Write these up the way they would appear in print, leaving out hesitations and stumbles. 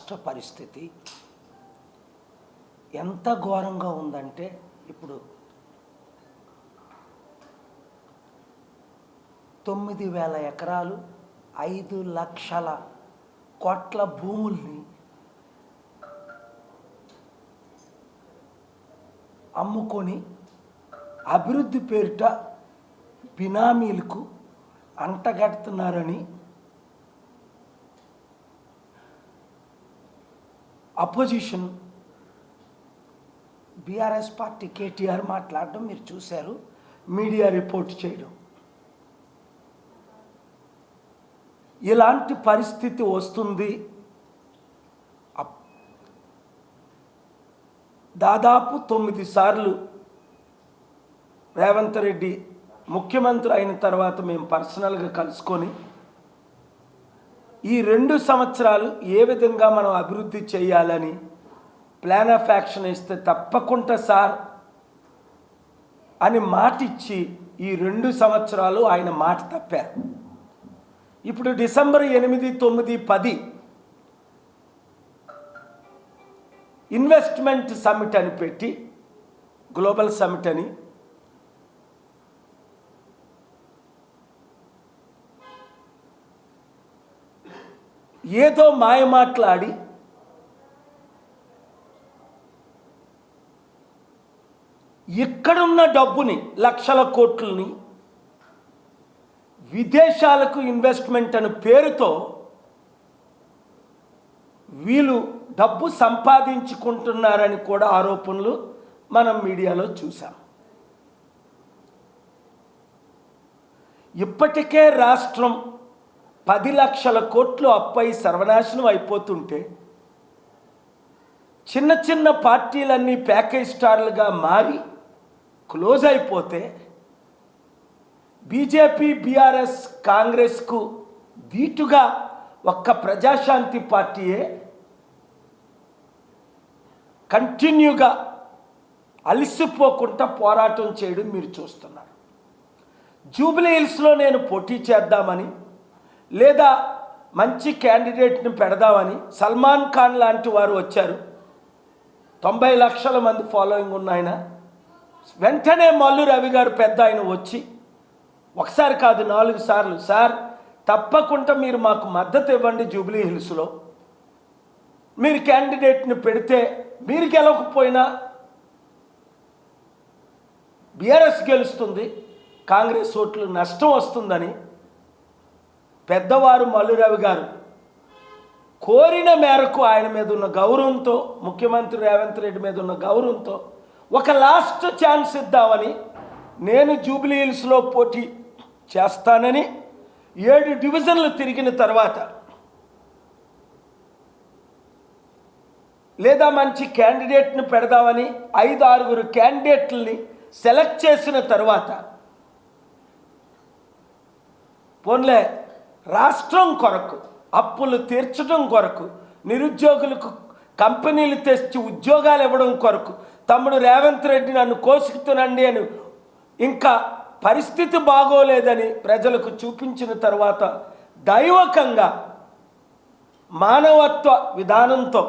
రాష్ట్ర పరిస్థితి ఎంత ఘోరంగా ఉందంటే ఇప్పుడు 9,000 ఎకరాలు 5 లక్షల కోట్ల భూముల్ని అమ్ముకొని అభివృద్ధి పేరిట బినామీలకు అంటగడుతున్నారని అపోజిషన్ బీఆర్ఎస్ పార్టీ కేటీఆర్ మాట్లాడడం మీరు చూశారు, మీడియా రిపోర్ట్ చేయడం. ఇలాంటి పరిస్థితి వస్తుంది. దాదాపు 9 సార్లు రేవంత్ రెడ్డి ముఖ్యమంత్రి అయిన తర్వాత మేము పర్సనల్గా కలుసుకొని ఈ 2 సంవత్సరాలు ఏ విధంగా మనం అభివృద్ధి చేయాలని ప్లాన్ ఆఫ్ యాక్షన్ ఇస్తే తప్పకుండా సార్ అని మాటిచ్చి ఈ 2 సంవత్సరాలు ఆయన మాట తప్పారు. ఇప్పుడు డిసెంబర్ 8, 9, 10 ఇన్వెస్ట్మెంట్ సమిట్ అని పెట్టి, గ్లోబల్ సమిట్ అని, ఏదో మాయ మాట్లాడి ఇక్కడున్న డబ్బుని లక్షల కోట్లని విదేశాలకు ఇన్వెస్ట్మెంట్ అనే పేరుతో వీళ్ళు డబ్బు సంపాదించుకుంటున్నారని కూడా ఆరోపణలు మనం మీడియాలో చూసాం. ఇప్పటికే రాష్ట్రం 10 లక్షల కోట్లు అప్పై సర్వనాశనం అయిపోతుంటే చిన్న చిన్న పార్టీలన్నీ ప్యాకేజ్ స్టార్లుగా మారి క్లోజ్ అయిపోతే బీజేపీ, బీఆర్ఎస్, కాంగ్రెస్కు ధీటుగా ఒక్క ప్రజాశాంతి పార్టీయే కంటిన్యూగా అలసిపోకుండా పోరాటం చేయడం మీరు చూస్తున్నారు. జూబ్లీ హిల్స్లో నేను పోటీ చేద్దామని లేదా మంచి క్యాండిడేట్ని పెడదామని సల్మాన్ ఖాన్ లాంటి వారు వచ్చారు. 90 లక్షల మంది ఫాలోయింగ్ ఉన్న ఆయన వెంటనే మల్లు రవి గారు పెద్ద ఆయన వచ్చి ఒకసారి కాదు 4 సార్లు, సార్ తప్పకుండా మీరు మాకు మద్దతు ఇవ్వండి, జూబ్లీ హిల్స్లో మీరు క్యాండిడేట్ని పెడితే మీరు గెలవకపోయినా బీఆర్ఎస్ గెలుస్తుంది, కాంగ్రెస్ ఓట్లు నష్టం వస్తుందని పెద్దవారు మల్లు రవి గారు కోరిన మేరకు ఆయన మీద ఉన్న గౌరవంతో, ముఖ్యమంత్రి రేవంత్ రెడ్డి మీద ఉన్న గౌరవంతో ఒక లాస్ట్ ఛాన్స్ ఇద్దామని నేను జూబ్లీ హిల్స్లో పోటీ చేస్తానని 7 డివిజన్లు తిరిగిన తర్వాత లేదా మంచి క్యాండిడేట్ని పెడదామని 5-6 క్యాండిడేట్లని సెలెక్ట్ చేసిన తర్వాత పోన్లే రాష్ట్రం కొరకు, అప్పులు తీర్చడం కొరకు, నిరుద్యోగులకు కంపెనీలు తెచ్చి ఉద్యోగాలు ఇవ్వడం కొరకు తమ్ముడు రేవంత్ రెడ్డి నన్ను కోసుకుతునండి అని ఇంకా పరిస్థితి బాగోలేదని ప్రజలకు చూపించిన తర్వాత దైవకంగా మానవత్వ విధానంతో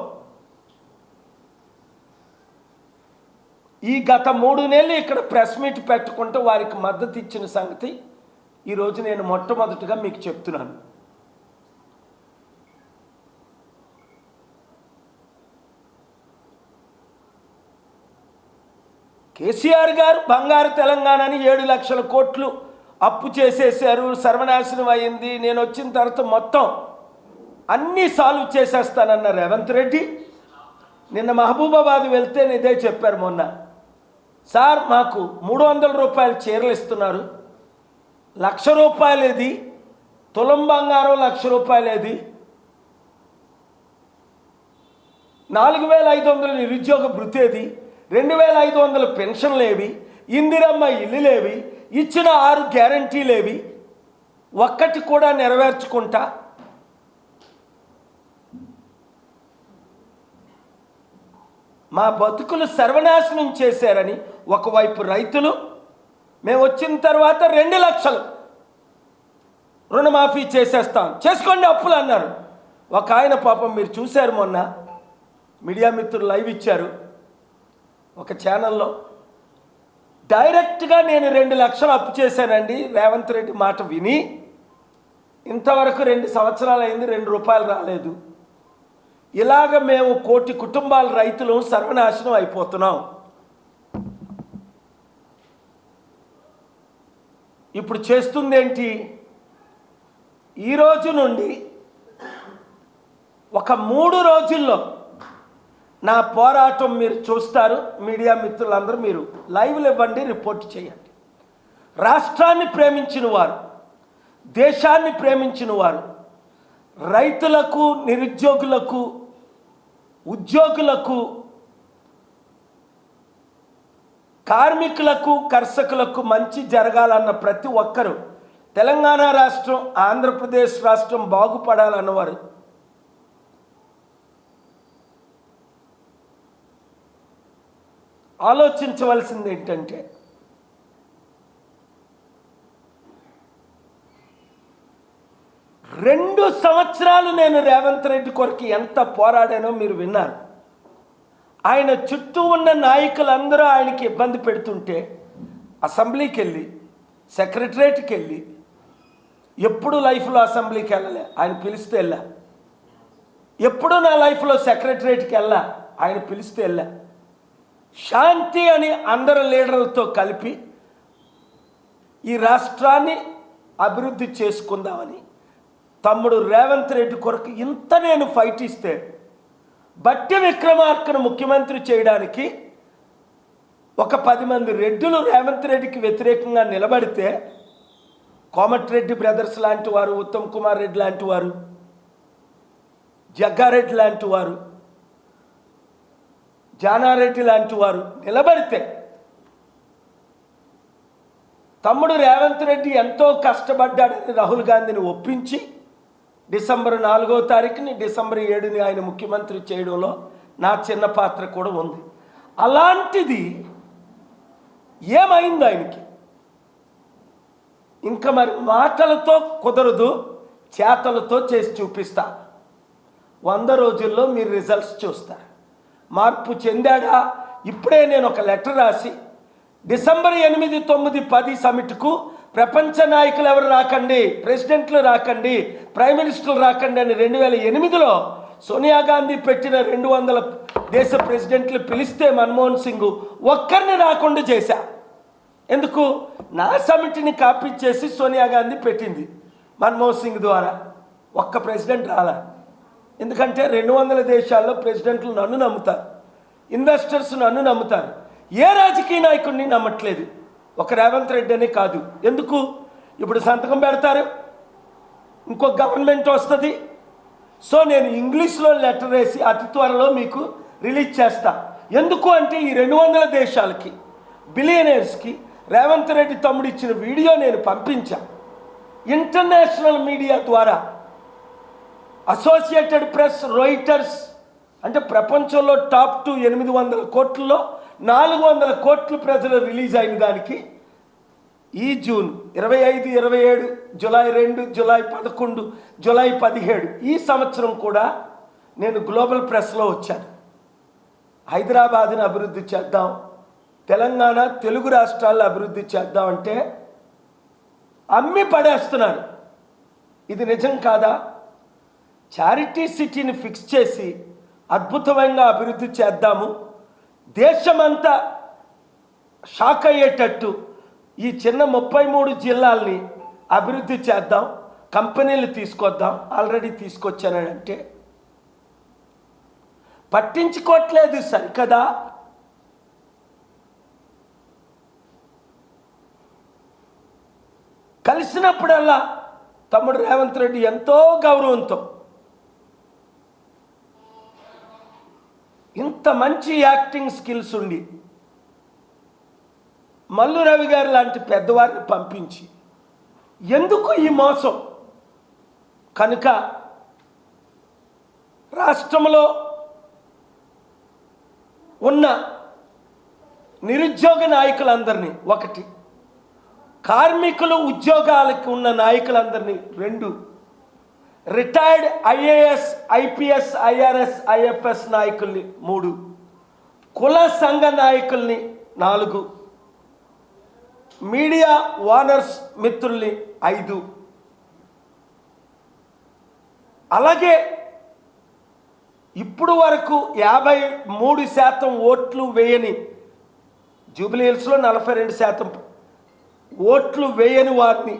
ఈ గత 3 నెలలు ఇక్కడ ప్రెస్ మీట్ పెట్టుకుంటూ వారికి మద్దతు ఇచ్చిన సంగతి ఈరోజు నేను మొట్టమొదటిగా మీకు చెప్తున్నాను. కేసీఆర్ గారు బంగారు తెలంగాణని 7 లక్షల కోట్లు అప్పు చేసేసారు, సర్వనాశనం అయింది, నేను వచ్చిన తర్వాత మొత్తం అన్నీ సాల్వ్ చేసేస్తానన్న రేవంత్ రెడ్డి నిన్న మహబూబాబాద్ వెళ్తే ఇదే చెప్పారు. మొన్న సార్ మాకు 300 రూపాయలు చీరలు ఇస్తున్నారు, 1,00,000 రూపాయలేది, తులం బంగారం 1,00,000 రూపాయలేది, 4,500 నిరుద్యోగ భృతేది, 2,500 పెన్షన్లేవి, ఇందిరమ్మ ఇల్లులేవి, ఇచ్చిన 6 గ్యారంటీలేవి, ఒక్కటి కూడా నెరవేర్చుకుంటా మా బతుకులు సర్వనాశనం చేశారని ఒకవైపు రైతులు, మేము వచ్చిన తర్వాత 2 లక్షలు రుణమాఫీ చేసేస్తాం, చేసుకోండి అప్పులు అన్నారు. ఒక ఆయన పాపం మీరు చూశారు, మొన్న మీడియా మిత్రులు లైవ్ ఇచ్చారు ఒక ఛానల్లో. డైరెక్ట్గా నేను 2 లక్షలు అప్పు చేశానండి రేవంత్ రెడ్డి మాట విని, ఇంతవరకు 2 సంవత్సరాలు అయింది, 2 రూపాయలు రాలేదు. ఇలాగ మేము 1 కోటి కుటుంబాల రైతులు సర్వనాశనం అయిపోతున్నాం. ఇప్పుడు చేస్తుంది ఏంటి? ఈరోజు నుండి ఒక 3 రోజుల్లో నా పోరాటం మీరు చూస్తారు. మీడియా మిత్రులందరూ మీరు లైవ్లు ఇవ్వండి, రిపోర్ట్ చేయండి. రాష్ట్రాన్ని ప్రేమించిన వారు, దేశాన్ని ప్రేమించిన వారు, రైతులకు, నిరుద్యోగులకు, ఉద్యోగులకు, కార్మికులకు, కర్షకులకు మంచి జరగాలన్న ప్రతి ఒక్కరూ, తెలంగాణ రాష్ట్రం, ఆంధ్రప్రదేశ్ రాష్ట్రం బాగుపడాలన్నవారు ఆలోచించవలసింది ఏంటంటే, 2 సంవత్సరాలు నేను రేవంత్ రెడ్డి కొరకు ఎంత పోరాడానో మీరు విన్నారు. ఆయన చుట్టూ ఉన్న నాయకులందరూ ఆయనకి ఇబ్బంది పెడుతుంటే అసెంబ్లీకి వెళ్ళి, సెక్రటరేట్కి వెళ్ళి, ఎప్పుడు లైఫ్లో అసెంబ్లీకి వెళ్ళలే, ఆయన పిలిస్తే వెళ్ళా. ఎప్పుడు నా లైఫ్లో సెక్రటరేట్కి వెళ్ళా, ఆయన పిలిస్తే వెళ్ళా. శాంతి అని అందరు లీడర్లతో కలిపి ఈ రాష్ట్రాన్ని అభివృద్ధి చేసుకుందామని తమ్ముడు రేవంత్ రెడ్డి కొరకు ఇంత నేను ఫైట్ ఇస్తే, బట్టి విక్రమార్కను ముఖ్యమంత్రి చేయడానికి ఒక 10 మంది రెడ్డులు రేవంత్ రెడ్డికి వ్యతిరేకంగా నిలబడితే, కోమటిరెడ్డి బ్రదర్స్ లాంటి వారు, ఉత్తమ్ కుమార్ రెడ్డి లాంటి వారు, జగ్గారెడ్డి లాంటి వారు, జానారెడ్డి లాంటి వారు నిలబడితే, తమ్ముడు రేవంత్ రెడ్డి ఎంతో కష్టపడ్డాడని రాహుల్ గాంధీని ఒప్పించి డిసెంబర్ 4వ తారీఖుని, డిసెంబర్ 7ని ఆయన ముఖ్యమంత్రి చేయడంలో నా చిన్న పాత్ర కూడా ఉంది. అలాంటిది ఏమైంది ఆయనకి? ఇంకా మరి మాటలతో కుదరదు, చేతలతో చేసి చూపిస్తా. 100 రోజుల్లో మీరు రిజల్ట్స్ చూస్తారు. మార్పు చెందాడా? ఇప్పుడే నేను ఒక లెటర్ రాసి డిసెంబర్ 8, 9, 10 సమిట్కు ప్రపంచ నాయకులు ఎవరు రాకండి, ప్రెసిడెంట్లు రాకండి, ప్రైమ్ మినిస్టర్లు రాకండి అని 2008లో సోనియా గాంధీ పెట్టిన 200 దేశ ప్రెసిడెంట్లు పిలిస్తే మన్మోహన్ సింగ్ ఒక్కరిని రాకుండా చేశా. ఎందుకు? నా సమిటిని కాపీ చేసి సోనియా గాంధీ పెట్టింది మన్మోహన్ సింగ్ ద్వారా. ఒక్క ప్రెసిడెంట్ రాలా. ఎందుకంటే 200 దేశాల్లో ప్రెసిడెంట్లు నన్ను నమ్ముతారు, ఇన్వెస్టర్స్ నన్ను నమ్ముతారు. ఏ రాజకీయ నాయకుడిని నమ్మట్లేదు, ఒక రేవంత్ రెడ్డి అని కాదు. ఎందుకు? ఇప్పుడు సంతకం పెడతారు, ఇంకో గవర్నమెంట్ వస్తుంది. సో నేను ఇంగ్లీష్లో లెటర్ వేసి అతి త్వరలో మీకు రిలీజ్ చేస్తా. ఎందుకు అంటే ఈ 200 దేశాలకి, బిలియనర్స్కి రేవంత్ రెడ్డి తమ్ముడు ఇచ్చిన వీడియో నేను పంపించా. ఇంటర్నేషనల్ మీడియా ద్వారా, అసోసియేటెడ్ ప్రెస్, రాయిటర్స్, అంటే ప్రపంచంలో టాప్ 2 800 కోట్లలో 400 కోట్లు ప్రజలు రిలీజ్ అయిన దానికి ఈ జూన్ 25, 27, జూలై 2, జూలై 11, జూలై 17 ఈ సంవత్సరం కూడా నేను గ్లోబల్ ప్రెస్లో వచ్చాను. హైదరాబాద్ని అభివృద్ధి చేద్దాం, తెలంగాణ, తెలుగు రాష్ట్రాలను అభివృద్ధి చేద్దాం అంటే అమ్మి పడేస్తున్నారు. ఇది నిజం కాదా? చారిటీ సిటీని ఫిక్స్ చేసి అద్భుతమైన అభివృద్ధి చేద్దాము, దేశమంతా షాక్ అయ్యేటట్టు ఈ చిన్న 33 జిల్లాల్ని అభివృద్ధి చేద్దాం, కంపెనీలు తీసుకొద్దాం. ఆల్రెడీ తీసుకొచ్చానంటే పట్టించుకోవట్లేదు సరికదా? కలిసినప్పుడల్లా తమ్ముడు రేవంత్ రెడ్డి ఎంతో గౌరవంతో, ఇంత మంచి యాక్టింగ్ స్కిల్స్ ఉండి మల్లు రవి గారు లాంటి పెద్దవారిని పంపించి ఎందుకు ఈ మోసం? కనుక రాష్ట్రంలో ఉన్న నిరుద్యోగ నాయకులందరినీ 1, కార్మికులు ఉద్యోగాలకు ఉన్న నాయకులందరినీ 2, retired IAS IPS IRS IFS నాయకుల్ని 3, కుల సంఘ నాయకుల్ని 4, మీడియా ఓనర్స్ మిత్రుల్ని 5. అలాగే ఇప్పుడు వరకు 53% ఓట్లు వేయని, జూబ్లీ హిల్స్లో 42% ఓట్లు వేయని వారిని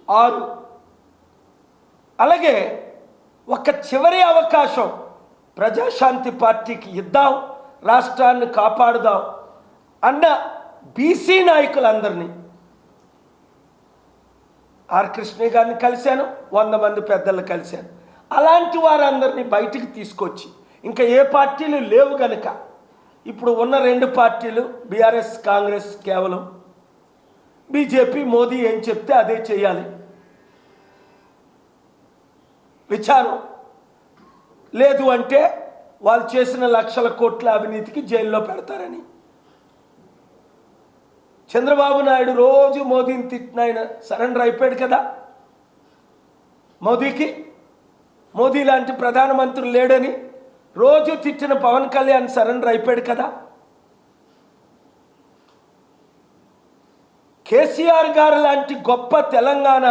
6. అలాగే ఒక చివరి అవకాశం ప్రజాశాంతి పార్టీకి ఇద్దాం, రాష్ట్రాన్ని కాపాడుదాం అన్న బీసీ నాయకులందరినీ ఆర్ కృష్ణయ్య గారిని కలిశాను, 100 మంది పెద్దలు కలిశాను. అలాంటి వారందరినీ బయటికి తీసుకొచ్చి, ఇంకా ఏ పార్టీలు లేవు కనుక ఇప్పుడు ఉన్న 2 పార్టీలు బీఆర్ఎస్ కాంగ్రెస్, కేవలం బీజేపీ మోదీ ఏం చెప్తే అదే చేయాలి. విచారం లేదు అంటే వాళ్ళు చేసిన లక్షల కోట్ల అవినీతికి జైల్లో పెడతారని. చంద్రబాబు నాయుడు రోజు మోదీని తిట్టిన ఆయన సరెండర్ అయిపోయాడు కదా. మోదీ లాంటి ప్రధానమంత్రి లేడని రోజు తిట్టిన పవన్ కళ్యాణ్ సరెండర్ అయిపోయాడు కదా. కేసీఆర్ గారు లాంటి గొప్ప తెలంగాణ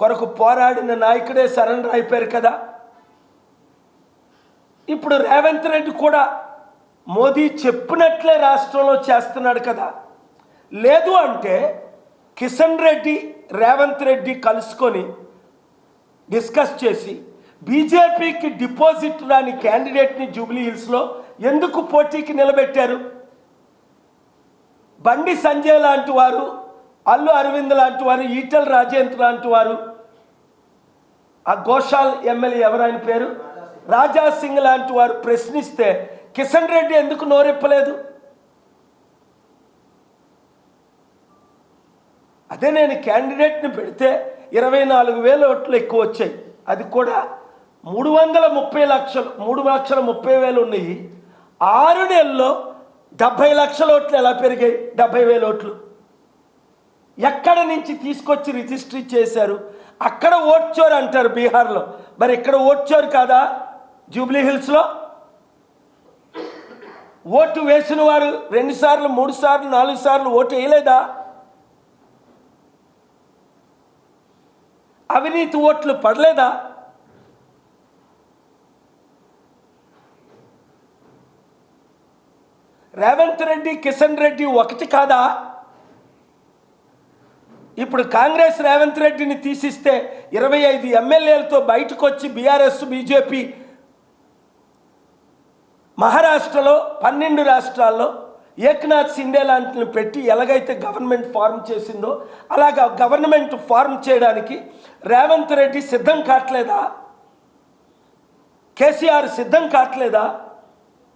కొరకు పోరాడిన నాయకుడే సరెండర్ అయిపోయారు కదా. ఇప్పుడు రేవంత్ రెడ్డి కూడా మోదీ చెప్పినట్లే రాష్ట్రంలో చేస్తున్నాడు కదా. లేదు అంటే కిషన్ రెడ్డి, రేవంత్ రెడ్డి కలుసుకొని డిస్కస్ చేసి బీజేపీకి డిపాజిట్ రాని క్యాండిడేట్ని జూబ్లీ హిల్స్లో ఎందుకు పోటీకి నిలబెట్టారు? బండి సంజయ్ లాంటి వారు, అల్లు అరవింద్ లాంటి వారు, ఈటెల రాజేంద్ర లాంటి వారు, ఆ గోషాల్ ఎమ్మెల్యే ఎవరైన పేరు రాజా సింగ్ లాంటి వారు ప్రశ్నిస్తే కిషన్ రెడ్డి ఎందుకు నోరెప్పలేదు? అదే నేను క్యాండిడేట్ని పెడితే 24,000 ఓట్లు ఎక్కువ వచ్చాయి. అది కూడా 330 లక్షలు, 3,30,000 ఉన్నాయి. 6 నెలల్లో 70 లక్షల ఓట్లు ఎలా పెరిగాయి? 70,000 ఓట్లు ఎక్కడ నుంచి తీసుకొచ్చి రిజిస్ట్రీ చేశారు? అక్కడ ఓట్చోరు అంటారు బీహార్లో, మరి ఇక్కడ ఓట్చోరు కాదా? జూబ్లీ హిల్స్లో ఓటు వేసిన వారు 2 సార్లు 3 సార్లు 4 సార్లు ఓటు వేయలేదా? అవినీతి ఓట్లు పడలేదా? రేవంత్ రెడ్డి, కిషన్ రెడ్డి ఒకటి కాదా? ఇప్పుడు కాంగ్రెస్ రేవంత్ రెడ్డిని తీసిస్తే 25 ఎమ్మెల్యేలతో బయటకు వచ్చి బీఆర్ఎస్, బీజేపీ మహారాష్ట్రలో 12 రాష్ట్రాల్లో ఏక్నాథ్ సిండే లాంటిని పెట్టి ఎలాగైతే గవర్నమెంట్ ఫార్మ్ చేసిందో అలాగా గవర్నమెంట్ ఫార్మ్ చేయడానికి రేవంత్ రెడ్డి సిద్ధం కావట్లేదా? కేసీఆర్ సిద్ధం కావట్లేదా?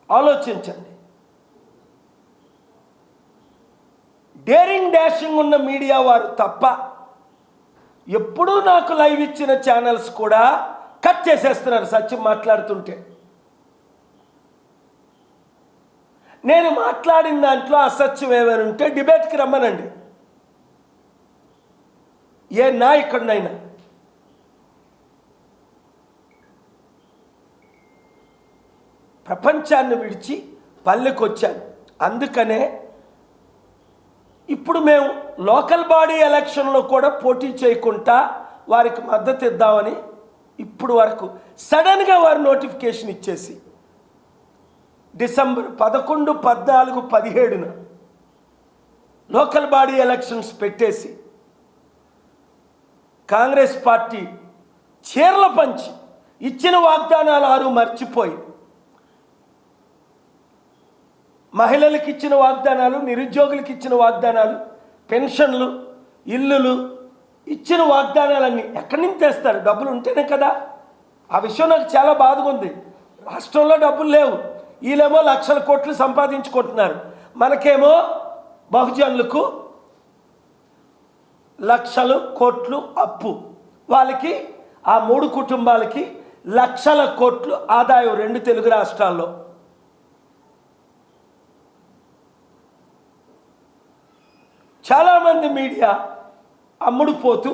ఆలోచించండి. డేరింగ్ డాషింగ్ ఉన్న మీడియా వారు తప్ప ఎప్పుడూ నాకు లైవ్ ఇచ్చిన ఛానల్స్ కూడా కట్ చేసేస్తున్నారు సత్యం మాట్లాడుతుంటే. నేను మాట్లాడిన దాంట్లో అసత్యం ఏమైనా ఉంటే డిబేట్కి రమ్మనండి, ఏ నాయకుడినైనా. ప్రపంచాన్ని విడిచి పల్లెకి వచ్చాను. అందుకనే ఇప్పుడు మేము లోకల్ బాడీ ఎలక్షన్లో కూడా పోటీ చేయకుండా వారికి మద్దతు ఇద్దామని ఇప్పుడు వరకు సడన్గా వారు నోటిఫికేషన్ ఇచ్చేసి డిసెంబర్ 11, 14, 17 లోకల్ బాడీ ఎలక్షన్స్ పెట్టేసి కాంగ్రెస్ పార్టీ చీరల పంచి ఇచ్చిన వాగ్దానాలు 6 మర్చిపోయి మహిళలకు ఇచ్చిన వాగ్దానాలు, నిరుద్యోగులకు ఇచ్చిన వాగ్దానాలు, పెన్షన్లు, ఇల్లులు ఇచ్చిన వాగ్దానాలన్నీ ఎక్కడి నుంచి తెస్తారు? డబ్బులు ఉంటేనే కదా. ఆ విషయం నాకు చాలా బాధగా ఉంది. రాష్ట్రంలో డబ్బులు లేవు, వీళ్ళేమో లక్షల కోట్లు సంపాదించుకుంటున్నారు. మనకేమో బహుజనులకు లక్షలు కోట్లు అప్పు, వాళ్ళకి ఆ 3 కుటుంబాలకి లక్షల కోట్లు ఆదాయం 2 తెలుగు రాష్ట్రాల్లో. చాలామంది మీడియా అమ్ముడుపోతూ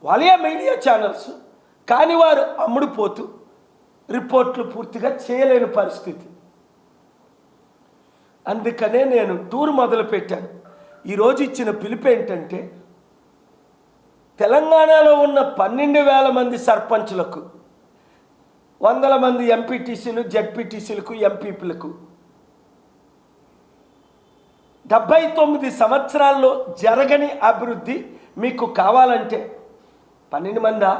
వాళ్ళే మీడియా ఛానల్స్ కానీ వారు అమ్ముడుపోతూ రిపోర్ట్లు పూర్తిగా చేయలేని పరిస్థితి. అందుకనే నేను టూర్ మొదలుపెట్టాను. ఈరోజు ఇచ్చిన పిలుపు ఏంటంటే, తెలంగాణలో ఉన్న 12,000 మంది సర్పంచులకు, 100 మంది ఎంపీటీసీలు, జెడ్పీటీసీలకు, ఎంపీపీలకు 79 సంవత్సరాల్లో జరగని అభివృద్ధి మీకు కావాలంటే 12 మందా,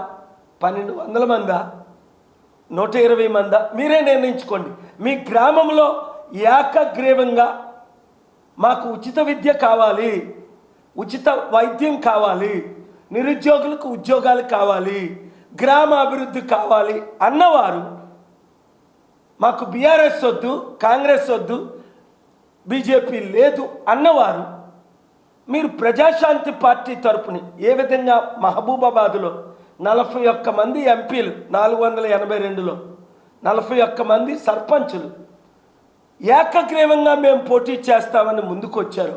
1200 మందా, 120 మందా, మీరే నిర్ణయించుకోండి. మీ గ్రామంలో ఏకగ్రీవంగా మాకు ఉచిత విద్య కావాలి, ఉచిత వైద్యం కావాలి, నిరుద్యోగులకు ఉద్యోగాలు కావాలి, గ్రామ అభివృద్ధి కావాలి అన్నవారు, మాకు బీఆర్ఎస్ వద్దు, కాంగ్రెస్ వద్దు, బీజేపీ లేదు అన్నవారు, మీరు ప్రజాశాంతి పార్టీ తరపుని ఏ విధంగా మహబూబాబాదులో 41 మంది ఎంపీలు, 482లో 41 మంది సర్పంచులు ఏకగ్రీవంగా మేము పోటీ చేస్తామని ముందుకొచ్చారు.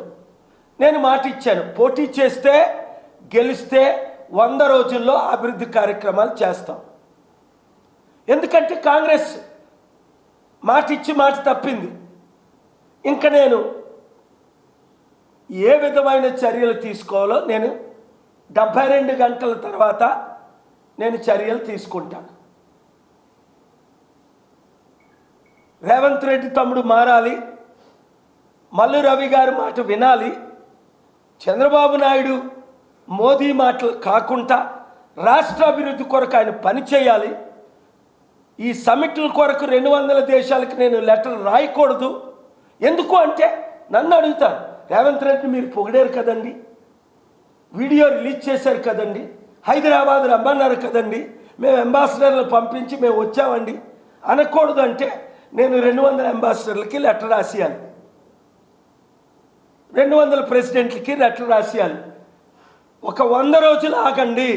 నేను మాట ఇచ్చాను, పోటీ చేస్తే గెలిస్తే 100 రోజుల్లో అభివృద్ధి కార్యక్రమాలు చేస్తాం. ఎందుకంటే కాంగ్రెస్ మాట ఇచ్చి మాట తప్పింది. ఇంకా నేను ఏ విధమైన చర్యలు తీసుకోవాలో నేను 72 గంటల తర్వాత నేను చర్యలు తీసుకుంటాను. రేవంత్ రెడ్డి తమ్ముడు మారాలి, మల్లు రవి గారి మాట వినాలి, చంద్రబాబు నాయుడు మోదీ మాటలు కాకుండా రాష్ట్ర అభివృద్ధి కొరకు ఆయన పని చేయాలి. ఈ సమిట్ల కొరకు 200 దేశాలకు నేను లెటర్ రాయకూడదు. ఎందుకు అంటే నన్ను అడుగుతారు, రేవంత్ రెడ్డి మీరు పొగిడారు కదండి, వీడియో రిలీజ్ చేశారు కదండి, హైదరాబాద్ రమ్మన్నారు కదండి, మేము అంబాసిడర్లు పంపించి మేము వచ్చామండి అనకూడదు. అంటే నేను 200 అంబాసిడర్లకి లెటర్ రాసేయాలి, 200 ప్రెసిడెంట్లకి లెటర్ రాసేయాలి. ఒక 100 రోజులు ఆగండి,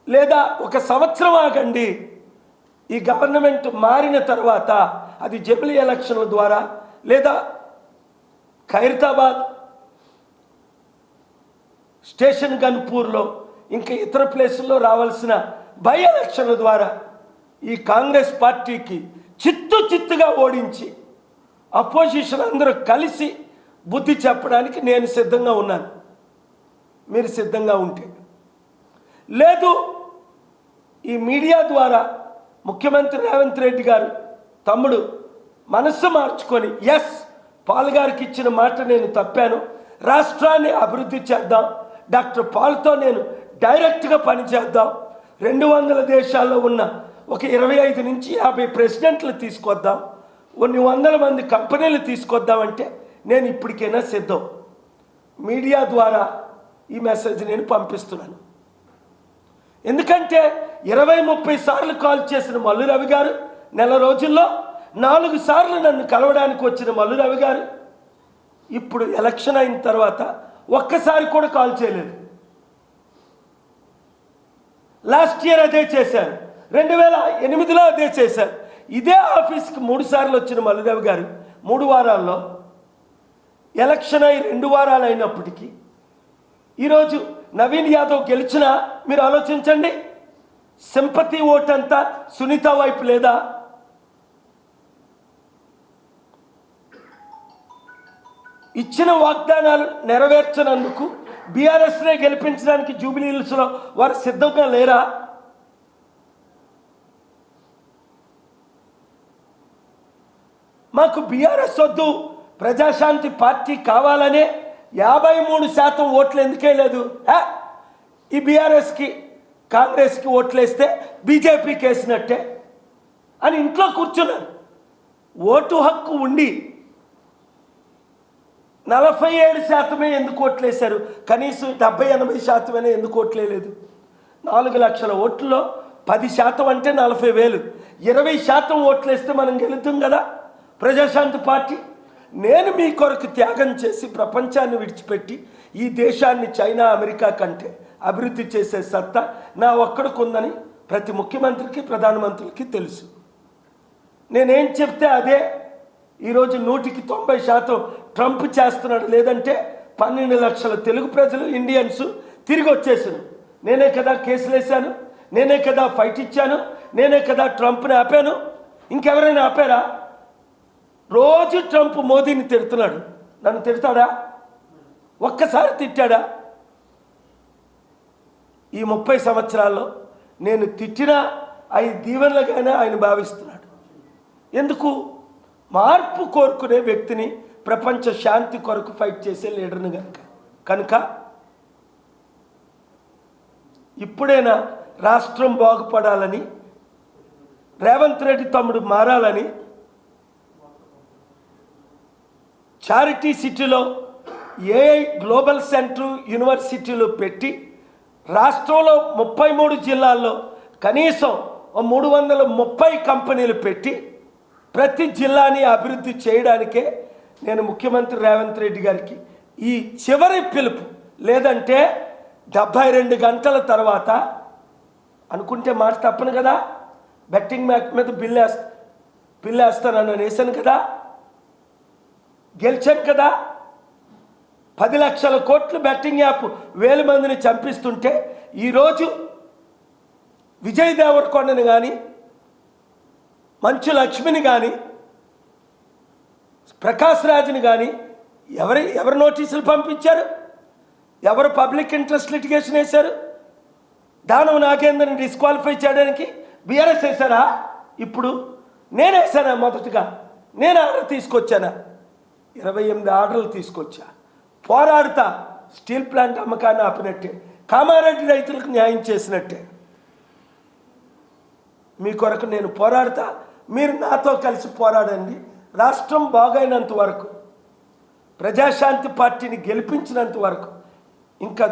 లేదా 1 సంవత్సరం ఆగండి. ఈ గవర్నమెంట్ మారిన తర్వాత అది జమిలీ ఎలక్షన్ల ద్వారా, లేదా ఖైరతాబాద్, స్టేషన్ గన్పూర్లో, ఇంకా ఇతర ప్లేసుల్లో రావాల్సిన బై ఎలక్షన్ల ద్వారా ఈ కాంగ్రెస్ పార్టీకి చిత్తుగా ఓడించి అపోజిషన్ అందరూ కలిసి బుద్ధి చెప్పడానికి నేను సిద్ధంగా ఉన్నాను. మీరు సిద్ధంగా ఉంటే, లేదు ఈ మీడియా ద్వారా ముఖ్యమంత్రి రేవంత్ రెడ్డి గారు తమ్ముడు మనస్సు మార్చుకొని, ఎస్ పాల్ గారికి ఇచ్చిన మాట నేను తప్పాను, రాష్ట్రాన్ని అభివృద్ధి చేద్దాం, డాక్టర్ పాల్తో నేను డైరెక్ట్గా పనిచేద్దాం, 200 దేశాల్లో ఉన్న ఒక 25 నుంచి 50 ప్రెసిడెంట్లు తీసుకొద్దాం, కొన్ని 100 మంది కంపెనీలు తీసుకొద్దామంటే నేను ఇప్పటికైనా సిద్ధం. మీడియా ద్వారా ఈ మెసేజ్ నేను పంపిస్తున్నాను. ఎందుకంటే 20-30 సార్లు కాల్ చేసిన మల్లు రవి గారు, నెల రోజుల్లో 4 సార్లు నన్ను కలవడానికి వచ్చిన మల్లు రవి గారు ఇప్పుడు ఎలక్షన్ అయిన తర్వాత ఒక్కసారి కూడా కాల్ చేయలేదు. లాస్ట్ ఇయర్ అదే చేశారు, 2008లో అదే చేశారు. ఇదే ఆఫీస్కి 3 సార్లు వచ్చిన మల్లు రవి గారు 3 వారాల్లో ఎలక్షన్ అయి 2 వారాలు అయినప్పటికీ ఈరోజు నవీన్ యాదవ్ గెలిచినా మీరు ఆలోచించండి, సింపతి ఓట్ అంతా సునీత వైపు లేదా? ఇచ్చిన వాగ్దానాలు నెరవేర్చనందుకు బీఆర్ఎస్నే గెలిపించడానికి జూబిలీ హిల్స్లో వారు సిద్ధంగా లేరా? మాకు బీఆర్ఎస్ వద్దు, ప్రజాశాంతి పార్టీ కావాలనే 53% ఓట్లు ఎందుకే లేదు? ఈ బీఆర్ఎస్కి కాంగ్రెస్కి ఓట్లేస్తే బీజేపీకి వేసినట్టే అని ఇంట్లో కూర్చున్నారు. ఓటు హక్కు ఉండి 47% ఎందుకు ఓట్లేశారు? కనీసం 70-80% ఎందుకు ఓట్లేదు? 4 లక్షల ఓట్లలో 10% అంటే 40,000, 20% ఓట్లేస్తే మనం గెలుద్దాం కదా ప్రజాశాంతి పార్టీ. నేను మీ కొరకు త్యాగం చేసి ప్రపంచాన్ని విడిచిపెట్టి ఈ దేశాన్ని చైనా, అమెరికా కంటే అభివృద్ధి చేసే సత్తా నా ఒక్కడికి ఉందని ప్రతి ముఖ్యమంత్రికి, ప్రధానమంత్రికి తెలుసు. నేనేం చెప్తే అదే ఈరోజు 100% ట్రంప్ చేస్తున్నాడు. లేదంటే 12 లక్షల తెలుగు ప్రజలు, ఇండియన్స్ తిరిగి వచ్చేసాను. నేనే కదా కేసులు వేశాను. నేనే కదా ఫైట్ ఇచ్చాను, నేనే కదా ట్రంప్ని ఆపాను. ఇంకెవరైనా ఆపారా? రోజు ట్రంప్ మోదీని తిడుతున్నాడు. నన్ను తిడతాడా? ఒక్కసారి తిట్టాడా? ఈ 30 సంవత్సరాల్లో నేను తిట్టిన 5 దీవెనలుగానే ఆయన భావిస్తున్నాడు. ఎందుకు? మార్పు కోరుకునే వ్యక్తిని, ప్రపంచ శాంతి కొరకు ఫైట్ చేసే లీడర్ని కనుక ఇప్పుడైనా రాష్ట్రం బాగుపడాలని, రేవంత్ రెడ్డి తమ్ముడు మారాలని చారిటీ సిటీలో ఏఐ గ్లోబల్ సెంటర్ యూనివర్సిటీలు పెట్టి రాష్ట్రంలో 33 జిల్లాల్లో కనీసం 330 కంపెనీలు పెట్టి ప్రతి జిల్లాని అభివృద్ధి చేయడానికే నేను ముఖ్యమంత్రి రేవంత్ రెడ్డి గారికి ఈ చివరి పిలుపు. లేదంటే 72 గంటల తర్వాత అనుకుంటే మాట తప్పను కదా. బెట్టింగ్ మ్యాచ్ మీద బిల్లు వేస్తానని వేసాను కదా, గెలిచాను కదా. 10 లక్షల కోట్లు బెట్టింగ్ యాప్ 1000 మందిని చంపిస్తుంటే ఈరోజు విజయ్ దేవరకొండని కానీ, మంచు లక్ష్మిని కానీ, ప్రకాష్ రాజ్ని కానీ ఎవరు నోటీసులు పంపించారు? ఎవరు పబ్లిక్ ఇంట్రెస్ట్ లిటిగేషన్ వేశారు? దానం నాగేంద్రని డిస్క్వాలిఫై చేయడానికి బీఆర్ఎస్ వేశారా? ఇప్పుడు నేను వేసానా? మొదటగా నేను ఆర్డర్ తీసుకొచ్చానా? 28 ఆర్డర్లు తీసుకొచ్చా. పోరాడుతా. స్టీల్ ప్లాంట్ అమ్మకాన్ని ఆపినట్టే, కామారెడ్డి రైతులకు న్యాయం చేసినట్టే మీ కొరకు నేను పోరాడుతా. మీరు నాతో కలిసి పోరాడండి. రాష్ట్రం బాగైనంత వరకు, ప్రజాశాంతి పార్టీని గెలిపించినంత వరకు ఇంకా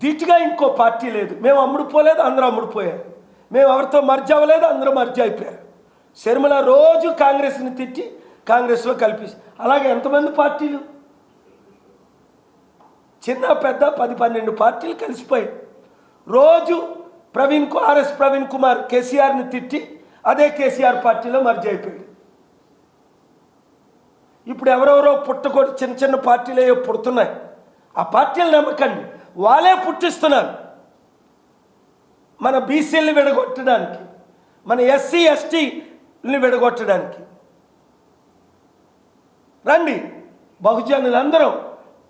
ధీటుగా ఇంకో పార్టీ లేదు. మేము అమ్ముడుపోలేదు, అందరూ అమ్ముడుపోయారు. మేము ఎవరితో మర్జీ అవ్వలేదు, అందరూ మర్జీ అయిపోయారు. శర్మిల రోజు కాంగ్రెస్ని తిట్టి కాంగ్రెస్లో కలిపి, అలాగే ఎంతమంది పార్టీలు, చిన్న పెద్ద 10-12 పార్టీలు కలిసిపోయాయి. రోజు ఆర్ఎస్ ప్రవీణ్ కుమార్ కేసీఆర్ని తిట్టి అదే కేసీఆర్ పార్టీలో మర్జీ అయిపోయాడు. ఇప్పుడు ఎవరెవరో పుట్టకూడదు, చిన్న చిన్న పార్టీలు ఏవో పుడుతున్నాయి. ఆ పార్టీలు నమ్మకండి, వాళ్ళే పుట్టిస్తున్నారు. మన బీసీలని విడగొట్టడానికి, మన ఎస్సీ ఎస్టీని విడగొట్టడానికి. రండి బహుజనులందరూ,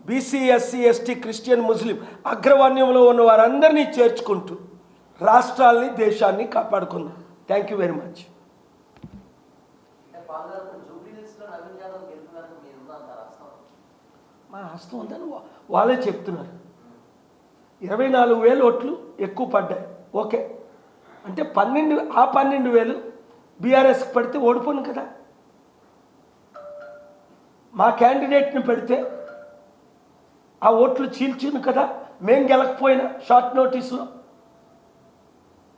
బీసీ ఎస్సీ ఎస్టీ క్రిస్టియన్ ముస్లిం అగ్రవర్ణ్యంలో ఉన్న వారందరినీ చేర్చుకుంటూ రాష్ట్రాల్ని దేశాన్ని కాపాడుకుందాం. Thank you very much. మా హస్తం ఉందని వాళ్ళే చెప్తున్నారు. 24,000 ఓట్లు ఎక్కువ పడ్డాయి. ఓకే అంటే 12,000 బీఆర్ఎస్కి పడితే ఓడిపోను కదా. మా క్యాండిడేట్ని పెడితే ఆ ఓట్లు చీల్చును కదా. మేం గెలకపోయినా షార్ట్ నోటీస్లో.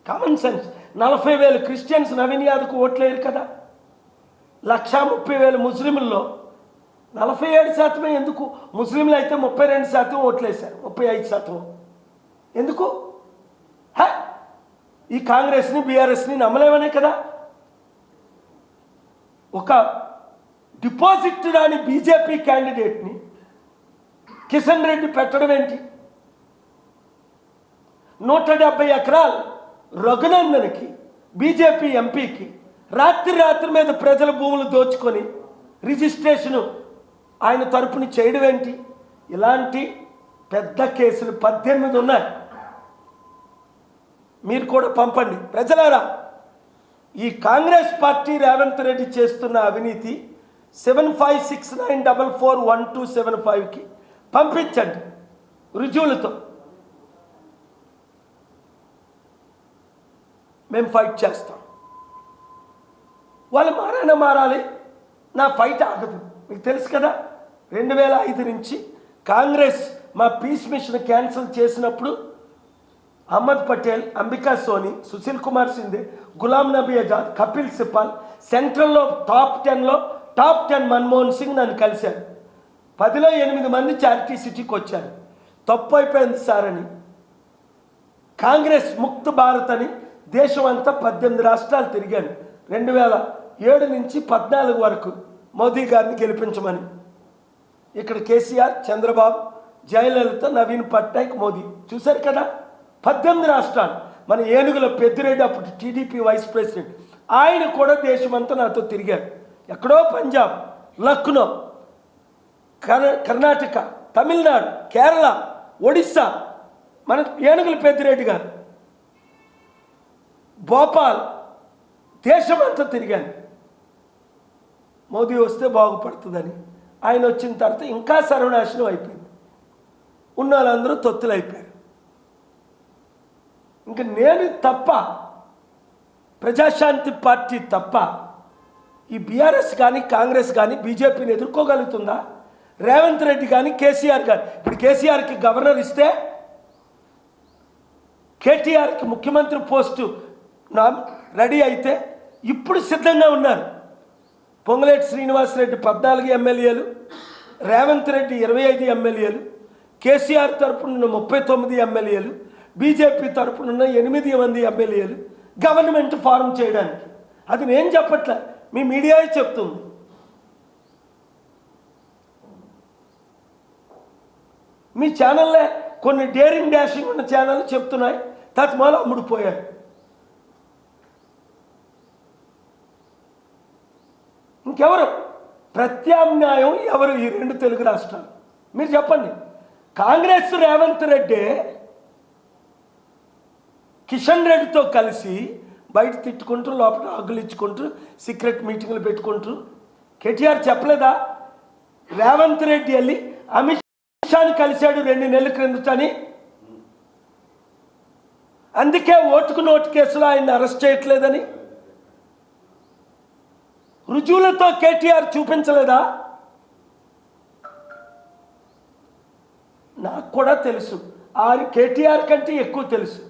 Common sense. 40,000 క్రిస్టియన్స్ నవీన్ యాదవ్కు ఓట్లు వేయరు కదా. 130,000 ముస్లింల్లో 47% ఎందుకు? ముస్లింలు అయితే 32% ఓట్లు వేశారు, 35% ఎందుకు? ఈ కాంగ్రెస్ని బీఆర్ఎస్ని నమ్మలేమనే కదా. ఒక డిపాజిట్ రాని బీజేపీ క్యాండిడేట్ని కిషన్ రెడ్డి పెట్టడం ఏంటి? 170 ఎకరాలు రఘునందన్కి, బీజేపీ ఎంపీకి రాత్రి మీద ప్రజల భూములు దోచుకొని రిజిస్ట్రేషను ఆయన తరపుని చేయడం ఏంటి? ఇలాంటి పెద్ద కేసులు 18 ఉన్నాయి. మీరు కూడా పంపండి. ప్రజలారా, ఈ కాంగ్రెస్ పార్టీ రేవంత్ రెడ్డి చేస్తున్న అవినీతి 7569441275కి పంపించండి రుజువులతో. మేము ఫైట్ చేస్తాం. వాళ్ళు మారాలి. నా ఫైట్ ఆగదు. మీకు తెలుసు కదా, 2005 నుంచి కాంగ్రెస్ మా పీస్ మిషన్ క్యాన్సిల్ చేసినప్పుడు అహ్మద్ పటేల్, అంబికా సోని, సుశీల్ కుమార్ సింధే, గులాం నబీ ఆజాద్, కపిల్ సిపాల్, సెంట్రల్లో టాప్ 10 మన్మోహన్ సింగ్ నన్ను కలిశారు. 10లో 8 మంది చారిటీ సిటీకి వచ్చారు. తప్పు అయిపోయింది సార్ అని కాంగ్రెస్ ముక్త భారత్ అని దేశం అంతా 18 రాష్ట్రాలు తిరిగాను. 2007 నుంచి 14 వరకు మోదీ గారిని గెలిపించమని. ఇక్కడ కేసీఆర్, చంద్రబాబు, జయలలిత, నవీన్ పట్నాయక్, మోదీ. చూశారు కదా, 18 రాష్ట్రాలు. మన ఏనుగుల పెద్దిరెడ్డి అప్పుడు టీడీపీ వైస్ ప్రెసిడెంట్, ఆయన కూడా దేశమంతా నాతో తిరిగాడు. ఎక్కడో పంజాబ్, లక్నో, కర్ణాటక, తమిళనాడు, కేరళ, ఒడిస్సా, మన ఏనుగుల పెద్దిరెడ్డి గారు, భోపాల్, దేశమంతా తిరిగాను మోదీ వస్తే బాగుపడుతుందని. ఆయన వచ్చిన తర్వాత ఇంకా సర్వనాశనం అయిపోయింది. ఉన్న వాళ్ళందరూ తొత్తులు అయిపోయారు. ఇంకా నేను తప్ప, ప్రజాశాంతి పార్టీ తప్ప ఈ బీఆర్ఎస్ కానీ కాంగ్రెస్ కానీ బీజేపీని ఎదుర్కోగలుగుతుందా? రేవంత్ రెడ్డి కానీ కేసీఆర్ కానీ, ఇప్పుడు కేసీఆర్కి గవర్నర్ ఇస్తే కేటీఆర్కి ముఖ్యమంత్రి పోస్టు రెడీ అయితే ఇప్పుడు సిద్ధంగా ఉన్నారు. పొంగులేటి శ్రీనివాసరెడ్డి 14 ఎమ్మెల్యేలు, రేవంత్ రెడ్డి 25 ఎమ్మెల్యేలు, కేసీఆర్ తరపున 39 ఎమ్మెల్యేలు, బీజేపీ తరపున 8 మంది ఎమ్మెల్యేలు గవర్నమెంట్ ఫార్మ్ చేయడానికి. అది నేను చెప్పట్లే, మీ మీడియాయే చెప్తుంది. మీ ఛానల్లే కొన్ని డేరింగ్ డాషింగ్ ఉన్న ఛానల్ చెప్తున్నాయి, తత్మాలు అమ్ముడుపోయారు. ఇంకెవరు ప్రత్యామ్నాయం ఎవరు ఈ 2 తెలుగు రాష్ట్రాలు? మీరు చెప్పండి. కాంగ్రెస్ రేవంత్ రెడ్డి కిషన్ రెడ్డితో కలిసి బయట తిట్టుకుంటూ లోపల హగ్గులు ఇచ్చుకుంటూ సీక్రెట్ మీటింగ్లు పెట్టుకుంటూ, కేటీఆర్ చెప్పలేదా రేవంత్ రెడ్డి వెళ్ళి అమిత్ షాని కలిశాడు 2 నెలల క్రిందటని? అందుకే ఓటుకు నోటు కేసులో ఆయన అరెస్ట్ చేయట్లేదని రుజువులతో కేటీఆర్ చూపించలేదా? నాకు కూడా తెలుసు, కేటీఆర్ కంటే ఎక్కువ తెలుసు.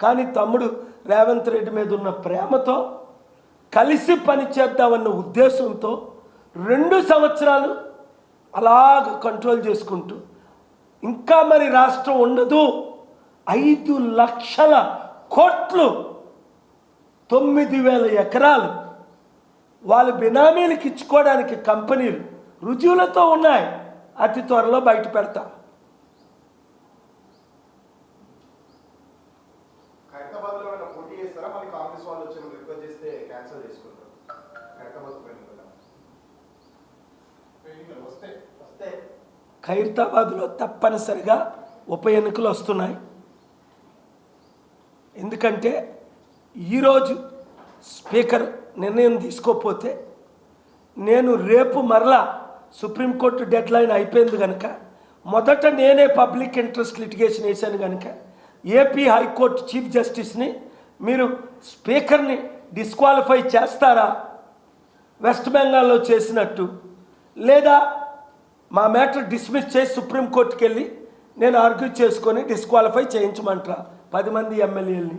కానీ తమ్ముడు రేవంత్ రెడ్డి మీద ఉన్న ప్రేమతో కలిసి పనిచేద్దామన్న ఉద్దేశంతో 2 సంవత్సరాలు అలాగ కంట్రోల్ చేసుకుంటూ, ఇంకా మరి రాష్ట్రం ఉండదు, 5 లక్షల కోట్లు, 9,000 ఎకరాలు వాళ్ళ బినామీలకు ఇచ్చుకోవడానికి కంపెనీలు రుజువులతో ఉన్నాయి. అతి త్వరలో బయట పెడతా. ఖైరతాబాద్లో తప్పనిసరిగా ఉప ఎన్నికలు వస్తున్నాయి. ఎందుకంటే ఈరోజు స్పీకర్ నిర్ణయం తీసుకోకపోతే నేను రేపు మరలా సుప్రీంకోర్టు డెడ్లైన్ అయిపోయింది కనుక మొదట నేనే పబ్లిక్ ఇంట్రెస్ట్ లిటిగేషన్ వేశాను కనుక ఏపీ హైకోర్టు చీఫ్ జస్టిస్ని మీరు స్పీకర్ని డిస్క్వాలిఫై చేస్తారా వెస్ట్ బెంగాల్లో చేసినట్టు, లేదా మా మ్యాటర్ డిస్మిస్ చేసి సుప్రీంకోర్టుకి వెళ్ళి నేను ఆర్గ్యూ చేసుకొని డిస్క్వాలిఫై చేయించమంటారా 10 మంది ఎమ్మెల్యేలని?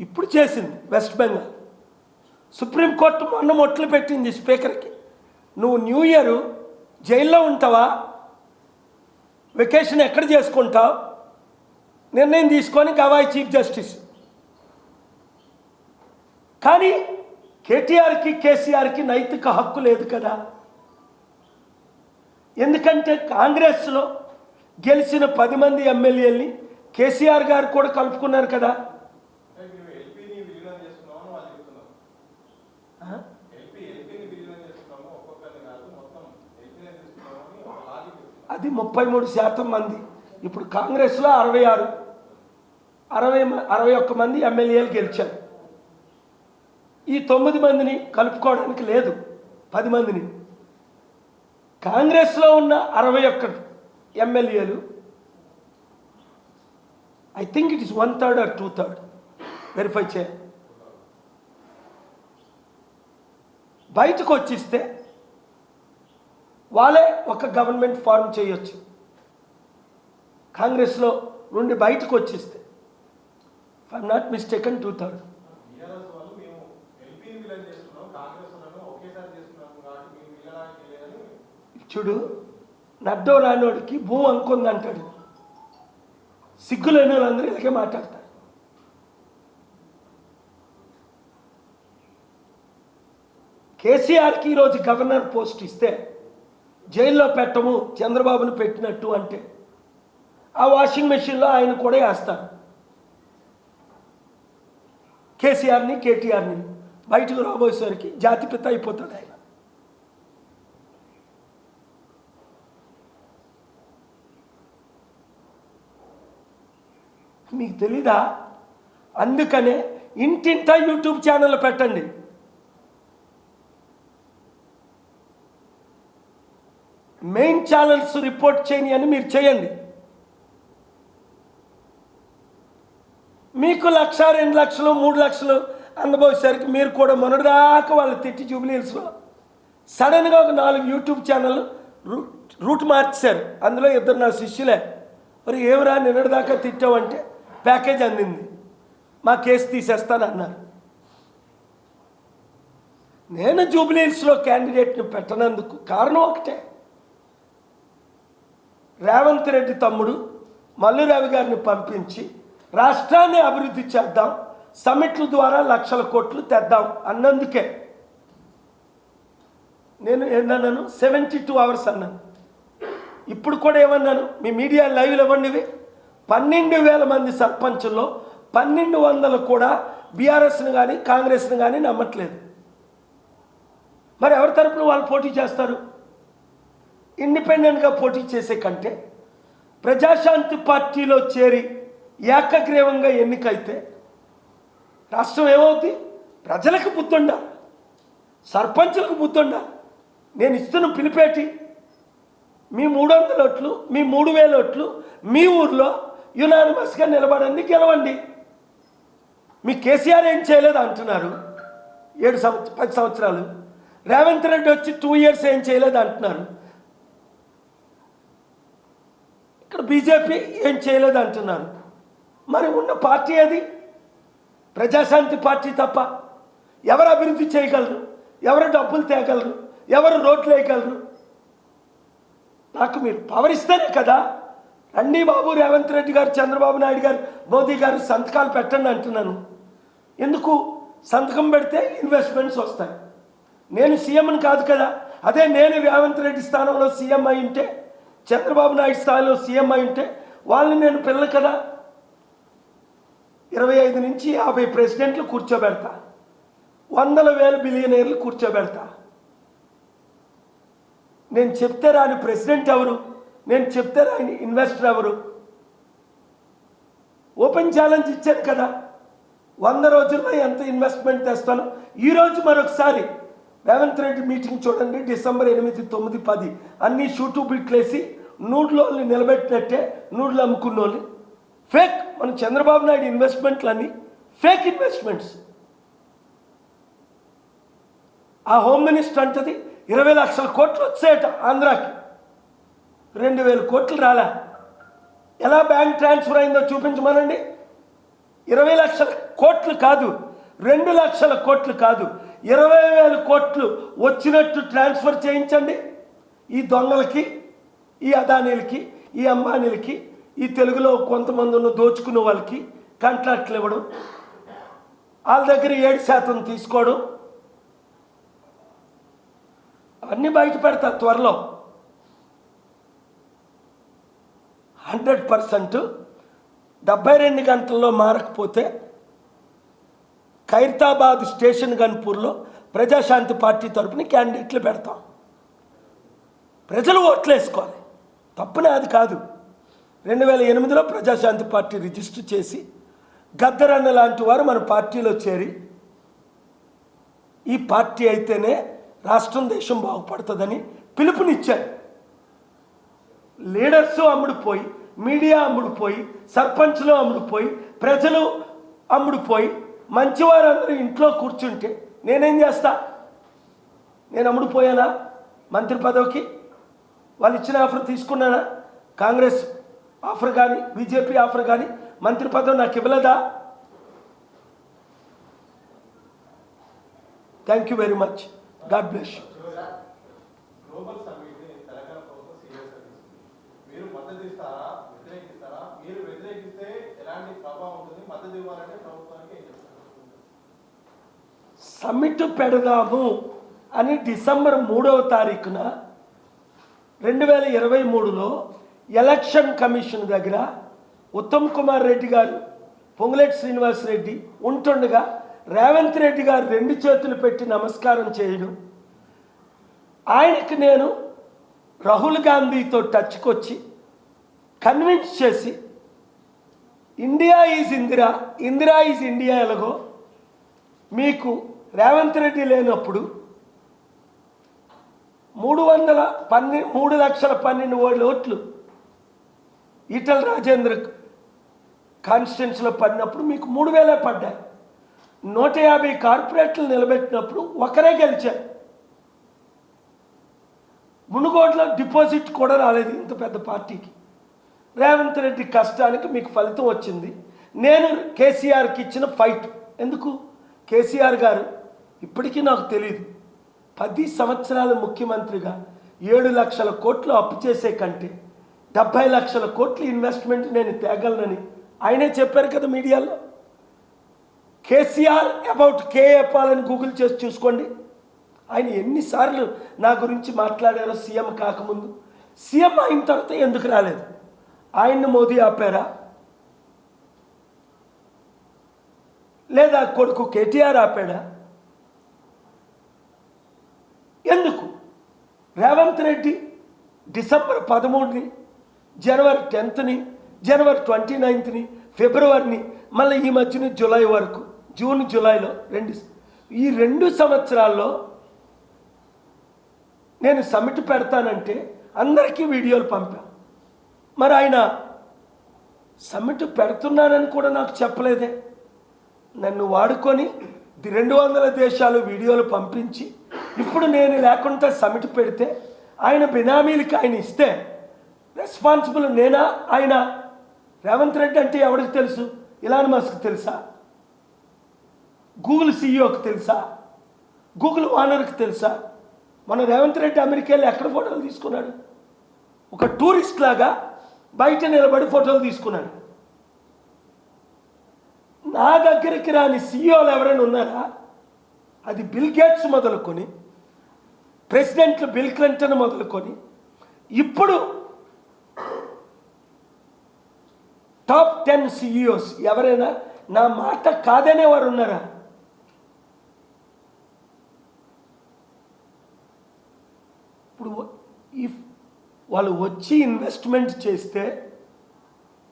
ఇప్పుడు చేసింది వెస్ట్ బెంగాల్. సుప్రీంకోర్టు మొన్న మొట్లు పెట్టింది స్పీకర్కి, నువ్వు న్యూ ఇయర్ జైల్లో ఉంటావా, వెకేషన్ ఎక్కడ చేసుకుంటావు, నిర్ణయం తీసుకొని గవాయి చీఫ్ జస్టిస్. కానీ కేటీఆర్కి కేసీఆర్కి నైతిక హక్కు లేదు కదా. ఎందుకంటే కాంగ్రెస్లో గెలిచిన 10 మంది ఎమ్మెల్యేలని కేసీఆర్ గారు కూడా కలుపుకున్నారు కదా. అది 33% మంది. ఇప్పుడు కాంగ్రెస్లో 61 మంది ఎమ్మెల్యేలు గెలిచారు. ఈ 9 మందిని కలుపుకోవడానికి లేదు, 10 మందిని. కాంగ్రెస్లో ఉన్న 61 ఎమ్మెల్యేలు, I think it is 1/3 or 2/3, verify చేయాలి. బయటకు వచ్చిస్తే వాళ్ళే ఒక గవర్నమెంట్ ఫార్మ్ చేయొచ్చు. కాంగ్రెస్లో నుండి బయటకు వచ్చిస్తే, ఇఫ్ ఐఎమ్ నాట్ మిస్టేకన్ 2/3. చూడు, నడ్డో రానోడికి భూ అంకుంది అంటాడు. సిగ్గులేని వాళ్ళందరూ ఇలాగే మాట్లాడతారు. కేసీఆర్కి ఈరోజు గవర్నర్ పోస్ట్ ఇస్తే జైల్లో పెట్టము చంద్రబాబును పెట్టినట్టు అంటే ఆ వాషింగ్ మెషిన్లో ఆయన కూడా వేస్తారు. కేసీఆర్ని కేటీఆర్ని బయటకు రాబోయేసరికి జాతిపిత అయిపోతాడు ఆయన. మీకు తెలీదా? అందుకనే ఇంటింటా యూట్యూబ్ ఛానల్ పెట్టండి. మెయిన్ ఛానల్స్ రిపోర్ట్ చేయని అని మీరు చేయండి. మీకు 1,00,000, 2,00,000, 3,00,000 అందబోయేసరికి మీరు కూడా మొన్నటిదాకా వాళ్ళు తిట్టి జూబ్లీహిల్స్లో సడన్గా ఒక 4 యూట్యూబ్ ఛానల్ రూట్ మార్చారు. అందులో 2 నా శిష్యులే. మరి ఏమరా నిన్నటిదాకా తిట్టావంటే ప్యాకేజ్ అందింది, మా కేసు తీసేస్తానన్నారు. నేను జూబ్లీహిల్స్లో క్యాండిడేట్ని పెట్టనందుకు కారణం ఒకటే, రేవంత్ రెడ్డి తమ్ముడు మల్లు రవి గారిని పంపించి రాష్ట్రాన్ని అభివృద్ధి చేద్దాం, సమిట్ల ద్వారా 1,00,000 కోట్లు తెద్దాం అన్నందుకే. నేను ఏమన్నాను? 72 అవర్స్ అన్నాను. ఇప్పుడు కూడా ఏమన్నాను? మీ మీడియా లైవ్లు ఇవ్వండివి. 12,000 మంది సర్పంచుల్లో 1,200 కూడా బీఆర్ఎస్ని కానీ కాంగ్రెస్ని కానీ నమ్మట్లేదు. మరి ఎవరి తరపున వాళ్ళు పోటీ చేస్తారు? ఇండిపెండెంట్గా పోటీ చేసే కంటే ప్రజాశాంతి పార్టీలో చేరి ఏకగ్రీవంగా ఎన్నికైతే రాష్ట్రం ఏమవుతుంది? ప్రజలకు బుద్ధుండా, సర్పంచులకు బుద్ధుండా. నేను ఇస్తున్న పిలిపేటి మీ 300 ఓట్లు, మీ 3,000 ఓట్లు మీ ఊర్లో యునానిమస్గా నిలబడండి, గెలవండి. మీ కేసీఆర్ ఏం చేయలేదు అంటున్నారు 10 సంవత్సరాలు. రేవంత్ రెడ్డి వచ్చి 2 ఇయర్స్ ఏం చేయలేదు అంటున్నారు. ఇక్కడ బీజేపీ ఏం చేయలేదు అంటున్నారు. మరి ఉన్న పార్టీ అది ప్రజాశాంతి పార్టీ తప్ప. ఎవరు అభివృద్ధి చేయగలరు? ఎవరు డబ్బులు తేగలరు? ఎవరు రోడ్లు వేయగలరు? నాకు మీరు పవర్ ఇస్తేనే కదా. రండి బాబు, రేవంత్ రెడ్డి గారు, చంద్రబాబు నాయుడు గారు, మోదీ గారు సంతకాలు పెట్టండి అంటున్నాను. ఎందుకు? సంతకం పెడితే ఇన్వెస్ట్మెంట్స్ వస్తాయి. నేను సీఎంని కాదు కదా. అదే నేను రేవంత్ రెడ్డి స్థానంలో సీఎం అయి ఉంటే, చంద్రబాబు నాయుడు స్థాయిలో సీఎం అయి ఉంటే వాళ్ళని నేను పిల్లలు కదా. 25 నుంచి 50 ప్రెసిడెంట్లు కూర్చోబెడతా, 100,000 బిలియనీర్లు కూర్చోబెడతా. నేను చెప్తే రాని ప్రెసిడెంట్ ఎవరు? నేను చెప్తే రాని ఇన్వెస్టర్ ఎవరు? ఓపెన్ ఛాలెంజ్ ఇచ్చాను కదా. 100 రోజుల్లో ఎంత ఇన్వెస్ట్మెంట్ తెస్తాను. ఈరోజు మరొకసారి రేవంత్ రెడ్డి మీటింగ్ చూడండి. డిసెంబర్ 8, 9, 10 అన్నీ షూటు బిట్లేసి నూడ్లో నిలబెట్టినట్టే నూడ్లు అమ్ముకున్నోళ్ళు ఫేక్. మన చంద్రబాబు నాయుడు ఇన్వెస్ట్మెంట్లు అన్నీ ఫేక్ ఇన్వెస్ట్మెంట్స్. ఆ హోమ్ మినిస్టర్ అంటది 20 లక్షల కోట్లు వచ్చాయట ఆంధ్రాకి, 2,000 కోట్లు రాలే. ఎలా బ్యాంక్ ట్రాన్స్ఫర్ అయిందో చూపించమనండి. 20 లక్షల కోట్లు కాదు, 2 లక్షల కోట్లు కాదు, 20,000 కోట్లు వచ్చినట్టు ట్రాన్స్ఫర్ చేయించండి. ఈ దొంగలకి, ఈ అదానీలకి, ఈ అంబానీలకి, ఈ తెలుగులో కొంతమంది ఉన్న దోచుకున్న వాళ్ళకి కాంట్రాక్ట్లు ఇవ్వడం, వాళ్ళ దగ్గర 7% తీసుకోవడం, అన్నీ బయట పెడతారు త్వరలో. 100% 72 గంటల్లో మారకపోతే ఖైరతాబాద్ స్టేషన్ గన్పూర్లో ప్రజాశాంతి పార్టీ తరపున క్యాండిడేట్లు పెడతాం. ప్రజలు ఓట్లు వేసుకోవాలి. తప్పునే అది కాదు. 2008లో ప్రజాశాంతి పార్టీ రిజిస్టర్ చేసి గద్దరన్న లాంటి వారు మన పార్టీలో చేరి ఈ పార్టీ అయితేనే రాష్ట్రం దేశం బాగుపడుతుందని పిలుపునిచ్చారు. లీడర్స్ అమ్ముడుపోయి, మీడియా అమ్ముడుపోయి, సర్పంచ్లు అమ్ముడుపోయి, ప్రజలు అమ్ముడుపోయి, మంచివారందరూ ఇంట్లో కూర్చుంటే నేనేం చేస్తా? నేను అమ్ముడుపోయానా? మంత్రి పదవికి వాళ్ళు ఇచ్చిన ఆఫర్ తీసుకున్నానా? కాంగ్రెస్ ఆఫర్ కానీ బీజేపీ ఆఫర్ కానీ మంత్రి పదవి నాకు ఇవ్వలేదా? Thank you very much. God bless you. Summit పెడదాము అని డిసెంబర్ 3వ తారీఖున 2023లో ఎలక్షన్ కమిషన్ దగ్గర ఉత్తమ్ కుమార్ రెడ్డి గారు, పొంగులేటి శ్రీనివాస్ రెడ్డి ఉంటుండగా రేవంత్ రెడ్డి గారు 2 చేతులు పెట్టి నమస్కారం చేయడం, ఆయనకి నేను రాహుల్ గాంధీతో టచ్కొచ్చి కన్విన్స్ చేసి India is Indira, Indira is India ఎలాగో మీకు రేవంత్ రెడ్డి లేనప్పుడు 3,12,000 ఓట్లు ఈటల రాజేంద్ర కాన్స్టిట్యున్సీలో పడినప్పుడు మీకు 3,000 పడ్డాయి. 150 కార్పొరేట్లు నిలబెట్టినప్పుడు ఒకరే గెలిచారు. మునుగోడులో డిపాజిట్ కూడా రాలేదు ఇంత పెద్ద పార్టీకి. రేవంత్ రెడ్డి కష్టానికి మీకు ఫలితం వచ్చింది. నేను కేసీఆర్కి ఇచ్చిన ఫైట్ ఎందుకు? కేసీఆర్ గారు ఇప్పటికీ నాకు తెలియదు, 10 సంవత్సరాల ముఖ్యమంత్రిగా 7 లక్షల కోట్లు అప్పు చేసే కంటే 70 లక్షల కోట్లు ఇన్వెస్ట్మెంట్ నేను తేగలనని ఆయనే చెప్పారు కదా మీడియాలో. కేసీఆర్ అబౌట్ కేఏ పాల్ అని గూగుల్ చేసి చూసుకోండి. ఆయన ఎన్నిసార్లు నా గురించి మాట్లాడారో సీఎం కాకముందు. సీఎం అయిన తర్వాత ఎందుకు రాలేదు? ఆయన్ని మోదీ ఆపారా? లేదా కొడుకు కేటీఆర్ ఆపాడా? ఎందుకు? రేవంత్ రెడ్డి డిసెంబర్ 13ని, జనవరి 10ని, జనవరి 29ని, ఫిబ్రవరిని, మళ్ళీ ఈ మధ్యన జూలై వరకు, జూన్ జూలైలో ఈ 2 సంవత్సరాల్లో నేను సమిట్ పెడతానంటే అందరికీ వీడియోలు పంపాను. మరి ఆయన సమిట్ పెడుతున్నానని కూడా నాకు చెప్పలేదే. నన్ను వాడుకొని 200 దేశాలు వీడియోలు పంపించి ఇప్పుడు నేను లేకుండా సమిట్ పెడితే ఆయన బినామీలకి ఆయన ఇస్తే రెస్పాన్సిబుల్ నేనా ఆయన? రేవంత్ రెడ్డి అంటే ఎవరికి తెలుసు? ఇలాన్ మస్క్ తెలుసా? గూగుల్ సీఈఓకి తెలుసా? గూగుల్ ఓనర్కి తెలుసా? మన రేవంత్ రెడ్డి అమెరికాలో ఎక్కడ ఫోటోలు తీసుకున్నాడు? ఒక టూరిస్ట్ లాగా బయట నిలబడి ఫోటోలు తీసుకున్నాడు. నా దగ్గరికి రాని సీఈఓలు ఎవరైనా ఉన్నారా? అది బిల్ గేట్స్ మొదలుకొని, ప్రెసిడెంట్లు బిల్ క్లింటన్ మొదలుకొని, ఇప్పుడు టాప్ 10 సీఈఓస్ ఎవరైనా నా మాట కాదనే వారు ఉన్నారా? ఇప్పుడు ఇఫ్ వాళ్ళు వచ్చి ఇన్వెస్ట్మెంట్ చేస్తే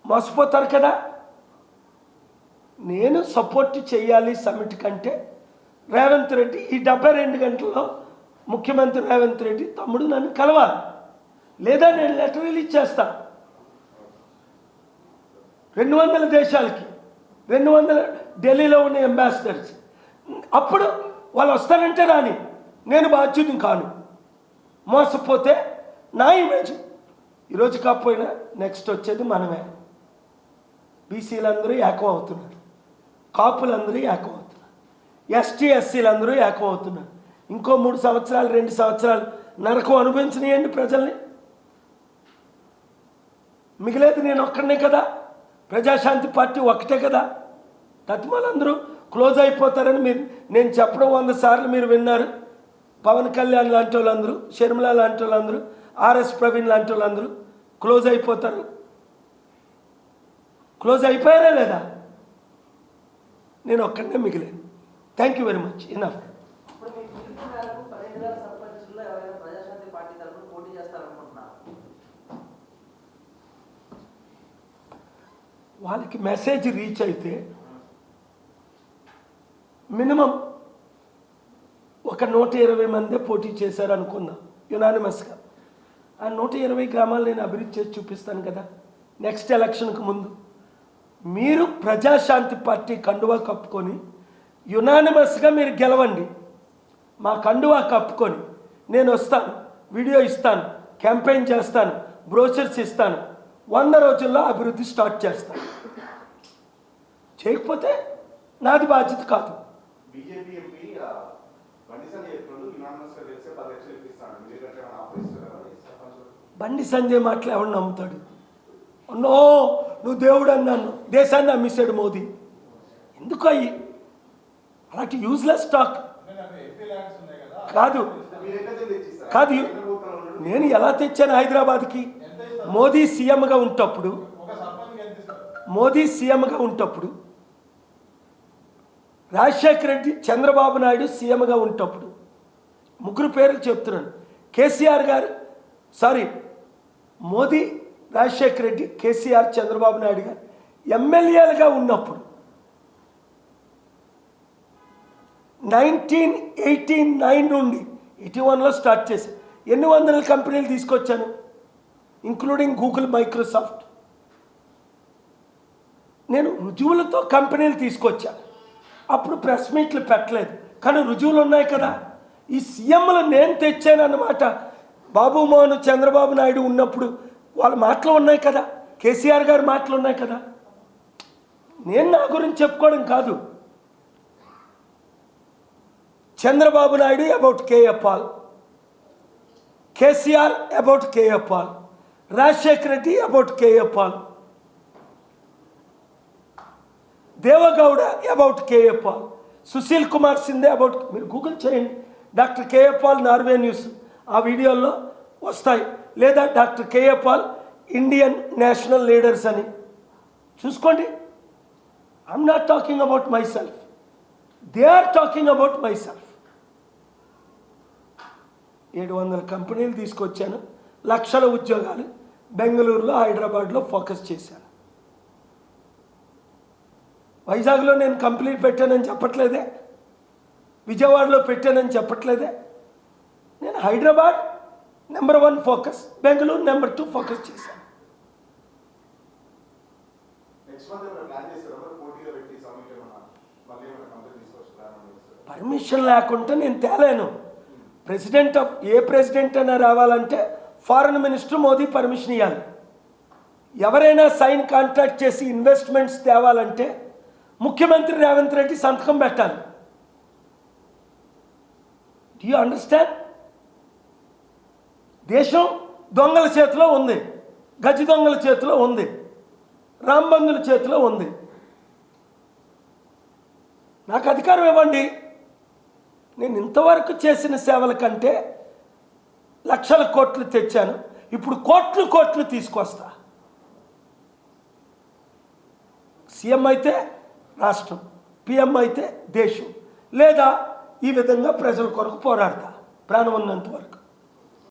మోసపోతారు కదా. నేను సపోర్ట్ చేయాలి సమిట్ కంటే రేవంత్ రెడ్డి ఈ 72 గంటల్లో ముఖ్యమంత్రి రేవంత్ రెడ్డి తమ్ముడు నన్ను కలవాలి, లేదా నేను లెటర్ రిలీజ్ చేస్తాను 200 దేశాలకి, 200 ఢిల్లీలో ఉన్న అంబాసిడర్స్. అప్పుడు వాళ్ళు వస్తానంటే రాని, నేను బాధ్యుడిని కాను. మోసపోతే నా ఇమేజ్ ఈరోజు కాకపోయినా నెక్స్ట్ వచ్చేది మనమే. బీసీలందరూ ఏకం అవుతున్నారు, కాపులందరూ ఏకం అవుతున్నారు, ఎస్టీ ఎస్సీలందరూ ఏకం అవుతున్నారు. ఇంకో 3 సంవత్సరాలు 2 సంవత్సరాలు నరకం అనుభవించనియండి ప్రజల్ని. మిగిలేదు నేను ఒక్కడనే కదా, ప్రజాశాంతి పార్టీ ఒక్కటే కదా. తత్మాలందరూ క్లోజ్ అయిపోతారని నేను చెప్పడం 100 సార్లు మీరు విన్నారు. పవన్ కళ్యాణ్ లాంటి వాళ్ళందరూ, షర్మిల లాంటి వాళ్ళందరూ, ఆర్ఎస్ ప్రవీణ్ లాంటి వాళ్ళందరూ క్లోజ్ అయిపోతారు. క్లోజ్ అయిపోయారా లేదా? నేను ఒక్కడనే మిగిలాను. Thank you very much. Enough. వాళ్ళకి మెసేజ్ రీచ్ అయితే మినిమం ఒక 120 మందే పోటీ చేశారు అనుకున్నా యునానిమస్గా. ఆ 120 గ్రామాలు నేను అభివృద్ధి చేసి చూపిస్తాను కదా నెక్స్ట్ ఎలక్షన్కి ముందు. మీరు ప్రజాశాంతి పార్టీ కండువా కప్పుకొని యునానిమస్గా మీరు గెలవండి. మా కండువా కప్పుకొని నేను వస్తాను, వీడియో ఇస్తాను, క్యాంపెయిన్ చేస్తాను, బ్రోచర్స్ ఇస్తాను. 100 రోజుల్లో అభివృద్ధి స్టార్ట్ చేస్తాను. చేయకపోతే నాది బాధ్యత కాదు. బండి సంజయ్ మాటలు ఎవడు నమ్ముతాడు? నో, నువ్వు దేవుడు అన్నాను, దేశాన్ని అమ్మేశాడు మోదీ. ఎందుకు అయ్యి అలాంటి యూజ్లెస్ టాక్? కాదు కాదు నేను ఎలా తెచ్చాను హైదరాబాద్కి? మోదీ సీఎంగా ఉంటప్పుడు రాజశేఖర రెడ్డి, చంద్రబాబు నాయుడు సీఎంగా ఉంటప్పుడు, ముగ్గురు పేర్లు చెప్తున్నాను. కేసీఆర్ గారు, మోదీ, రాజశేఖర రెడ్డి, కేసీఆర్, చంద్రబాబు నాయుడు గారు ఎమ్మెల్యేలుగా ఉన్నప్పుడు 1989 నుండి 81లో స్టార్ట్ చేశాను. ఎన్ని వందల కంపెనీలు తీసుకొచ్చాను, ఇంక్లూడింగ్ గూగుల్, మైక్రోసాఫ్ట్. నేను రుజువులతో కంపెనీలు తీసుకొచ్చాను. అప్పుడు ప్రెస్ మీట్లు పెట్టలేదు, కానీ రుజువులు ఉన్నాయి కదా. ఈ సీఎంలు నేను తెచ్చాను అన్నమాట. బాబు మోహన్, చంద్రబాబు నాయుడు ఉన్నప్పుడు వాళ్ళ మాటలు ఉన్నాయి కదా, కేసీఆర్ గారి మాటలు ఉన్నాయి కదా. నేను నా గురించి చెప్పుకోవడం కాదు. Chandrababu Naidu about KA Paul, KCR about KA Paul, Rajasekhara Reddy about KA Paul, Deve Gowda about KA Paul, Sushil Kumar Shinde about. మీరు గూగుల్ చేయండి, doctor KA Paul Norway news, ఆ వీడియోల్లో వస్తాయి. లేదా doctor KA Paul Indian national leaders అని చూసుకోండి. I'm not talking about myself, they are talking about myself. 700 కంపెనీలు తీసుకొచ్చాను, లక్షల ఉద్యోగాలు బెంగళూరులో, హైదరాబాద్లో ఫోకస్ చేశాను. వైజాగ్లో నేను కంపెనీ పెట్టానని చెప్పట్లేదే, విజయవాడలో పెట్టానని చెప్పట్లేదే. నేను Hyderabad number 1 focus, Bengaluru number 2 focus చేశాను. పర్మిషన్ లేకుండా నేను తేలేను. ఏ ప్రెసిడెంట్ అయినా రావాలంటే ఫారెన్ మినిస్టర్ మోదీ పర్మిషన్ ఇవ్వాలి. ఎవరైనా సైన్ కాంట్రాక్ట్ చేసి ఇన్వెస్ట్మెంట్స్ తేవాలంటే ముఖ్యమంత్రి రేవంత్ రెడ్డి సంతకం పెట్టాలి. Do you understand? దేశం దొంగల చేతిలో ఉంది, గజి దొంగల చేతిలో ఉంది, రాంబందుల చేతిలో ఉంది. నాకు అధికారం ఇవ్వండి. నేను ఇంతవరకు చేసిన సేవల కంటే లక్షల కోట్లు తెచ్చాను, ఇప్పుడు కోట్లు తీసుకొస్తా. సీఎం అయితే రాష్ట్రం, పిఎం అయితే దేశం, లేదా ఈ విధంగా ప్రజల కొరకు పోరాడతా ప్రాణం ఉన్నంత వరకు.